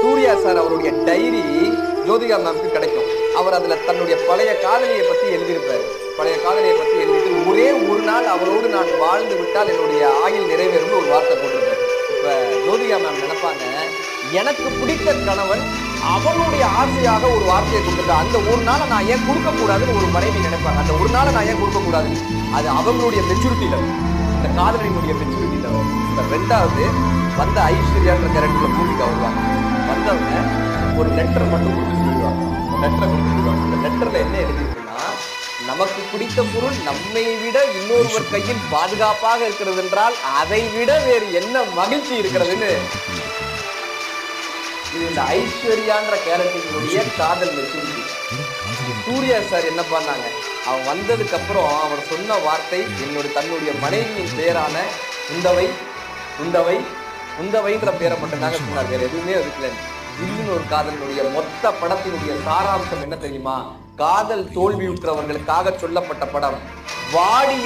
Surya sir அவருடைய diary Jyothika மேம்க்கு கிடைக்கும். அவர் அதுல தன்னுடைய பழைய காதலியை பத்தி எழுதியிருப்பாரு. பழைய காதலியை பத்தி எழுதிட்டு ஒரே ஒரு நாள் அவரோடு நான் வாழ்ந்து விட்டால் என்னுடைய ஆயுள் நிறைவேறும் ஒரு வார்த்தை போட்டிருப்பாரு. இப்ப ஜோதிகா மேம் நினைப்பாங்க, எனக்கு பிடித்த கணவன் அவனுடைய ஆசையாக ஒரு வார்த்தையை கொடுத்துட்டா அந்த ஒரு நாளை நான் ஏன் கொடுக்க கூடாதுன்னு ஒரு மனைவி நினைப்பாங்க. அந்த ஒரு நாளை நான் ஏன் கொடுக்க கூடாது, அது அவங்களுடைய மெச்சூரிட்டி லெவல், இந்த காதலினுடைய மெச்சூரிட்டி லெவல். இப்ப ரெண்டாவது வந்த ஐஸ்வர்யான்ற கேரக்டர்ல பூமிகா வருவாங்க. வந்தவங்க ஒரு லெட்டர் மட்டும் கொடுத்து சொல்லுவாங்க. லெட்டரை கொடுத்து சொல்லுவாங்க. அந்த லெட்டர்ல என்ன எழுதிருக்குன்னா, நமக்கு பிடித்த பொருள் நம்மை விட இன்னொருவர் கையில் பாதுகாப்பாக இருக்கிறது என்றால் அதை விட வேறு என்ன மகிழ்ச்சி இருக்கிறதுன்னு. இது இந்த ஐஸ்வர்யான்ற கேரக்டருடைய காதல் மெச்சூரிட்டி. சூர்யா சார் என்ன பண்ணாங்க, அவன் வந்ததுக்கு அப்புறம் அவர் சொன்ன வார்த்தை தன்னுடைய மனைவியின் பெயரான உந்தவை உந்தவை உந்தவைன்ற பேரை மட்டும்தாங்க சொன்னார். வேற எதுவுமே இருக்குல்ல. இன்னும் ஒரு காதலினுடைய மொத்த படத்தினுடைய சாராம்சம் என்ன தெரியுமா? காதல் தோல்வியுற்றவர்களுக்காக சொல்லப்பட்ட படம். வாடிய